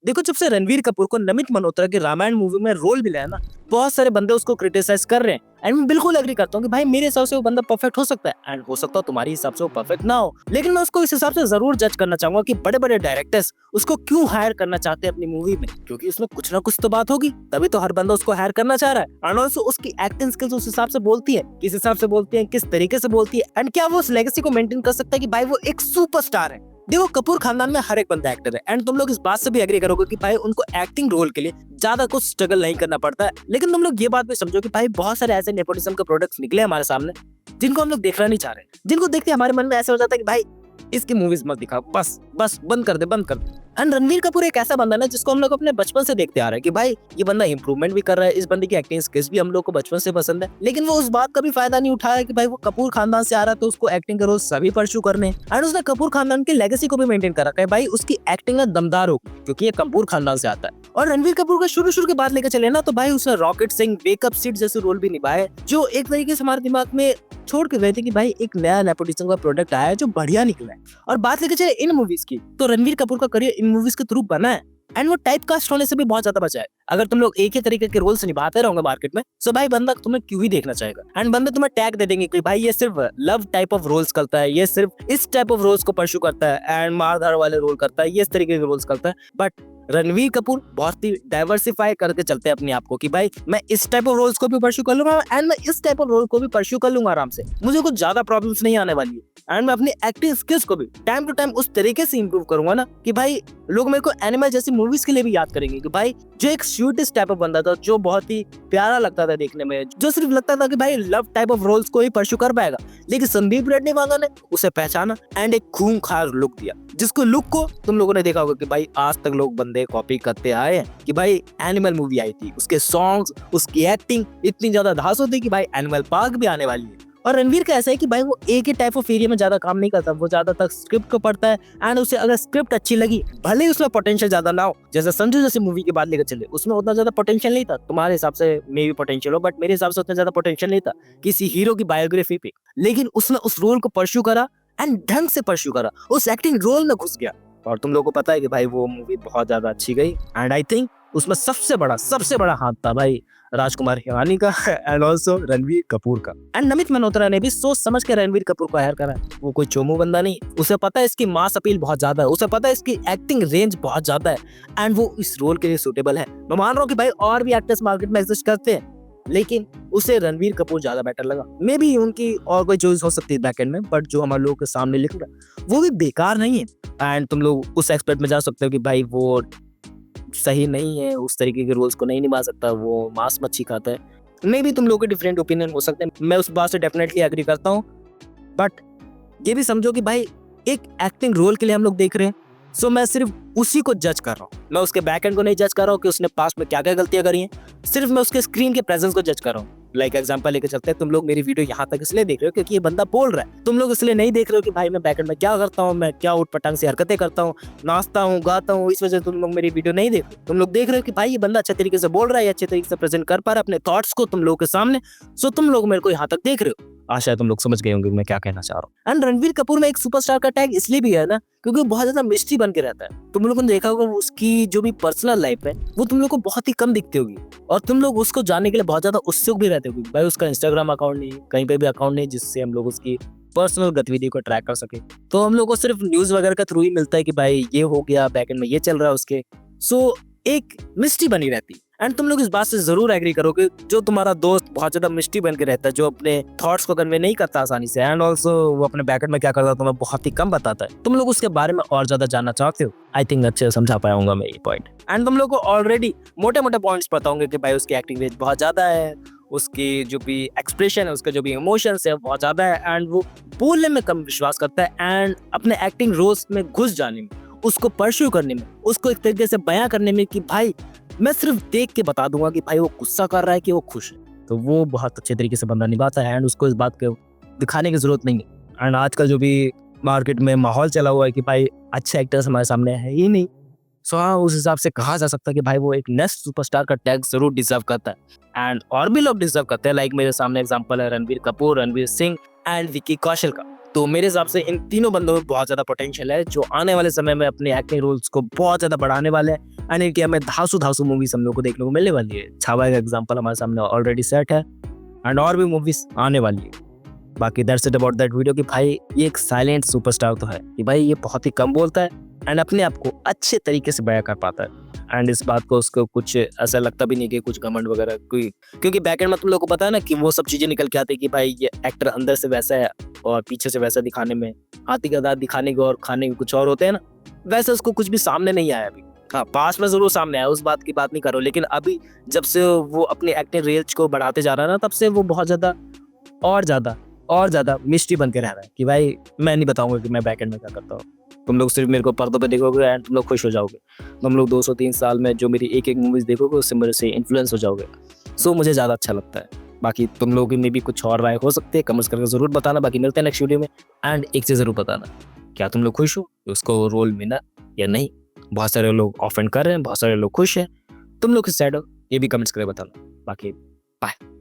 देखो जब से रणवीर कपूर को नमित मल्होत्रा की रामायण मूवी में रोल मिला है ना, बहुत सारे बंदे उसको क्रिटिसाइज कर रहे हैं एंड मैं बिल्कुल एग्री करता हूँ कि भाई मेरे हिसाब से वो बंदा परफेक्ट हो सकता है एंड हो सकता है तुम्हारे हिसाब से वो परफेक्ट ना हो, लेकिन मैं उसको इस हिसाब से जरूर जज करना चाहूंगा कि बड़े बड़े डायरेक्टर्स उसको क्यों हायर करना चाहते हैं अपनी मूवी में, क्योंकि उसमें कुछ ना कुछ तो बात होगी, तभी तो हर बंदा उसको हायर करना चाह रहा है। एंड ऑल्सो उसकी एक्टिंग स्किल्स उस हिसाब से बोलती है, किस हिसाब से बोलती है, किस तरीके से बोलती है एंड क्या वो उस लेगेसी को मेंटेन कर सकता है कि भाई वो एक सुपरस्टार है। देखो कपूर खानदान में हर एक बंदा एक्टर है एंड तुम लोग इस बात से भी एग्री करोगे कि भाई उनको एक्टिंग रोल के लिए ज्यादा कुछ स्ट्रगल नहीं करना पड़ता है, लेकिन तुम लोग ये बात भी समझो कि भाई बहुत सारे ऐसे नेपोटिज्म के प्रोडक्ट्स निकले हमारे सामने जिनको हम लोग देखना नहीं चाह रहे, जिनको देखते हमारे मन में ऐसे हो जाता है कि भाई इसकी मूवीज मत दिखाओ, बस बस बंद कर दे। एंड रणवीर कपूर एक ऐसा बंदा ना जिसको हम लोग अपने बचपन से देखते आ रहे हैं कि भाई ये बंदा इंप्रूवमेंट भी कर रहा है, इस बंदे की एक्टिंग स्किल्स भी हम लोग को बचपन से पसंद है, लेकिन वो उस बात का भी फायदा नहीं उठाया कि भाई वो कपूर खानदान से आ रहा है तो उसको एक्टिंग का रोल सभी परस्यू करने, एंड उसने कपूर खानदान की लेगेसी को भी मेंटेन कर रखा है, भाई उसकी एक्टिंग ना दमदार हो क्योंकि ये कपूर खानदान से आता है। और रणवीर कपूर का शुरू के बाद लेकर चले ना तो भाई उसने रॉकेट सिंह, वेकअप सीट जैसे रोल भी निभाए जो एक तरीके से हमारे दिमाग में छोड़ के गए थे कि भाई एक नया नेपोटिज्म का प्रोडक्ट आया है जो बढ़िया निकला है। और बात लेकर चले इन मूवीज की तो रणवीर कपूर का करियर इन मूवीज के थ्रू बना है एंड वो टाइप कास्ट होने से भी बहुत ज्यादा बचा है। अगर तुम लोग एक ही तरीके के रोल्स निभाते रहोगे मार्केट में तो भाई बंदा तुम्हें क्यों ही देखना चाहेगा एंड बंदे तुम्हें टैग दे देंगे कि भाई ये सिर्फ लव टाइप ऑफ रोल्स करता है, ये सिर्फ इस टाइप ऑफ रोल्स को परस्यू करता है एंड मारधाड़ वाले रोल करता है, ये इस तरीके के रोल्स करता है। बट रणवीर कपूर बहुत ही डाइवर्सिफाई करके चलते हैं अपने आप को कि भाई मैं इस टाइप ऑफ रोल्स को भी परस्यू कर लूंगा एंड मैं इस टाइप ऑफ रोल को भी परस्यू कर लूंगा आराम से, मुझे कुछ ज्यादा प्रॉब्लम्स नहीं आने वाली है एंड मैं अपनी एक्टिंग स्किल्स को भी टाइम टू टाइम उस तरीके से इंप्रूव करूंगा ना कि भाई लोग मेरे को एनिमल जैसी मूवीज के लिए भी याद करेंगे कि भाई जो एक स्वीटेस्ट टाइप ऑफ बंदा था, जो बहुत ही प्यारा लगता था देखने में, जो सिर्फ लगता था कि भाई लव टाइप ऑफ रोल्स को ही परस्यू कर पाएगा, लेकिन संदीप रेड्डी वांगा ने उसे पहचाना एंड एक खूंखार लुक दिया, जिसको लुक को तुम लोगों ने देखा होगा कि भाई आज तक लोग बंदे कॉपी करते आए हैं कि भाई एनिमल मूवी आई थी, उसके सॉन्ग्स, उसकी एक्टिंग इतनी ज्यादा धांसू थी कि भाई एनिमल पार्क भी आने वाली है। और रणवीर का ऐसा है कि भाई वो एक ही टाइप ऑफ एरिया में ज्यादा काम नहीं करता, वो ज्यादातर स्क्रिप्ट को पढ़ता है एंड उसे अगर स्क्रिप्ट अच्छी लगी भले ही उसमें पोटेंशियल ज्यादा ना हो, जैसे संजू जैसी मूवी की बात लेकर चले उसमें उतना ज्यादा पोटेंशियल नहीं था, तुम्हारे हिसाब से मे भी पोटेंशियल हो बट मेरे हिसाब से उतना ज्यादा पोटेंशियल नहीं था किसी हीरो की बायोग्राफी पे, लेकिन उसने उस रोल को परस्यू करा एंड ढंग से परस्यू करा, उस एक्टिंग रोल में घुस गया और तुम लोगों को पता है कि भाई वो मूवी बहुत ज्यादा अच्छी गई एंड आई थिंक उसमें सबसे बड़ा हाथ था भाई राजकुमार हिरानी का एंड ऑल्सो रणवीर कपूर का। एंड नमित मल्होत्रा ने भी सोच समझ के रणवीर कपूर को हायर करा, वो कोई चोमू बंदा नहीं, उसे पता है इसकी मास अपील बहुत ज्यादा है, उसे पता है इसकी एक्टिंग रेंज बहुत ज्यादा है एंड वो इस रोल के लिए सूटेबल है। मैं मान रहा हूँ कि भाई और भी एक्टर्स मार्केट में एग्जिस्ट करते हैं लेकिन उसे रणवीर कपूर ज्यादा बेटर लगा, मे बी उनकी और कोई चॉइस हो सकती है बैकएंड में, बट जो हमारे लोगों के सामने लिख रहा है वो भी बेकार नहीं है एंड तुम लोग उस एक्सपेक्ट में जा सकते हो कि भाई वो सही नहीं है, उस तरीके के रोल्स को नहीं निभा सकता, वो मांस मच्छी खाता है, मे भी तुम लोगों के डिफरेंट ओपिनियन हो सकते हैं, मैं उस बात से डेफिनेटली एग्री करता हूँ। बट ये भी समझो कि भाई एक एक्टिंग रोल के लिए हम लोग देख रहे हैं, सो मैं सिर्फ उसी को जज कर रहा हूँ, मैं उसके बैक एंड को नहीं जज कर रहा हूँ कि उसने पास्ट में क्या क्या गलतियां करी हैं, सिर्फ मैं उसके स्क्रीन के प्रेजेंस को जज कर रहा हूँ। लाइक एग्जांपल लेके चलते हैं, तुम लोग मेरी वीडियो यहाँ तक इसलिए देख रहे हो क्योंकि ये बंदा बोल रहा है, तुम लोग इसलिए नहीं देख रहे हो कि भाई मैं बैक एंड में क्या करता हूँ, मैं क्या उठ पटांग से हरकतें करता हूँ, नाचता हूँ, गाता हूँ, इस वजह से तुम लोग मेरी वीडियो नहीं देख रहे, तुम लोग देख रहे हो कि भाई ये बंदा अच्छे तरीके से बोल रहा है, अच्छे तरीके से प्रेजेंट कर पा रहा है अपने थॉट्स को तुम लोगों के सामने, सो तुम लोग मेरे को यहाँ तक देख रहे हो। आशा है तुम लोग समझ गए होंगे मैं क्या कहना चाह रहा हूँ। एंड रणवीर कपूर में एक सुपरस्टार का टैग इसलिए भी है ना क्योंकि वो बहुत ज्यादा मिस्ट्री बन के रहता है, तुम लोगों ने देखा होगा उसकी जो भी पर्सनल लाइफ है वो तुम लोग को बहुत ही कम दिखती होगी और तुम लोग उसको जानने के लिए बहुत ज्यादा उत्सुक भी रहते होगी, भाई उसका इंस्टाग्राम अकाउंट नहीं, कहीं पे भी अकाउंट नहीं जिससे हम लोग उसकी पर्सनल गतिविधि को ट्रैक कर सके, तो हम लोग को सिर्फ न्यूज वगैरह के थ्रू ही मिलता है कि भाई ये हो गया, बैकएंड में ये चल रहा है उसके, सो एक मिस्ट्री बनी रहती है। एंड तुम लोग इस बात से जरूर एग्री करोगे जो तुम्हारा दोस्त बहुत ज्यादा मिस्ट्री बन के रहता है, जो अपने थॉट्स को कन्वे नहीं करता आसानी से एंड ऑल्सो वो अपने बैकएंड में क्या करता है तुम्हें बहुत ही कम बताता है, तुम लोग उसके बारे में और ज्यादा जानना चाहते हो। आई थिंक अच्छे से समझा पाया हूँ मैं ये पॉइंट एंड तुम लोग को ऑलरेडी मोटे मोटे पॉइंट्स पता होंगे कि भाई उसकी एक्टिंग रेंज बहुत ज्यादा है, उसकी जो भी एक्सप्रेशन है, उसके जो भी इमोशंस है बहुत ज्यादा है एंड वो बोलने में कम विश्वास करता है एंड अपने एक्टिंग रोल्स में घुस जाने में, उसको परस्यू करने में, उसको एक तरीके से बयां करने में कि भाई मैं सिर्फ देख के बता दूंगा कि भाई वो गुस्सा कर रहा है कि वो खुश है, तो वो बहुत अच्छे तरीके से बंदा निभाता है एंड उसको इस बात को दिखाने की जरूरत नहीं है। एंड आजकल जो भी मार्केट में माहौल चला हुआ है कि भाई अच्छे एक्टर्स हमारे सामने है ही नहीं, सो हाँ उस हिसाब से कहा जा सकता है कि भाई वो एक नेक्स्ट सुपरस्टार का टैग जरूर डिजर्व करता है एंड और भी लोग डिजर्व करते हैं, लाइक मेरे सामने एग्जांपल है रणवीर कपूर, रणवीर सिंह एंड विकी कौशल का, तो मेरे हिसाब से इन तीनों बंदों में बहुत ज़्यादा पोटेंशियल है, जो आने वाले समय में अपने एक्टिंग रोल्स को बहुत ज़्यादा बढ़ाने वाले हैं एंड इनकी हमें धांसू मूवीज हम लोग को देखने को मिलने वाली है। छावा का एग्जांपल हमारे सामने ऑलरेडी सेट है एंड और भी मूवीज आने वाली है। बाकी that's it about that video कि भाई ये एक साइलेंट सुपरस्टार तो है कि भाई ये बहुत ही कम बोलता है एंड अपने आप को अच्छे तरीके से बयां कर पाता है एंड इस बात को उसको कुछ ऐसा लगता भी नहीं कि कुछ घमंड वगैरह कोई, क्योंकि बैकएंड में तुम लोग को पता है ना कि वो सब चीजें निकल के आती है कि भाई ये एक्टर अंदर से वैसा है और पीछे से वैसा दिखाने में, आती का दांत दिखाने को और खाने के कुछ और होते हैं ना, वैसे उसको कुछ भी सामने नहीं आया अभी। हाँ, पास में जरूर सामने आया, उस बात की बात नहीं करो, लेकिन अभी जब से वो अपने एक्टिंग रेंज को बढ़ाते जा रहा है ना, तब से वो बहुत ज्यादा और ज्यादा मिस्ट्री बन के रह रहा है कि भाई मैं नहीं बताऊंगा कि मैं बैकएंड में क्या करता हूँ। तुम लोग सिर्फ मेरे को पर्दों पे देखोगे एंड तुम लोग खुश हो जाओगे। तुम लोग 203 साल में जो मेरी एक मूवीज देखोगे उससे मेरे से इन्फ्लुएंस हो जाओगे। सो मुझे ज़्यादा अच्छा लगता है। बाकी तुम लोगों की में भी कुछ और राय हो सकती है, कमेंट्स करके ज़रूर बताना। बाकी मिलते हैं नेक्स्ट वीडियो में एंड एक चीज़ ज़रूर बताना, क्या तुम लोग खुश हो कि उसको रोल मिला या नहीं? बहुत सारे लोग ऑफेंड कर रहे हैं, बहुत सारे लोग खुश हैं, तुम लोग किस साइड हो ये भी कमेंट्स करके बताना। बाकी बाय।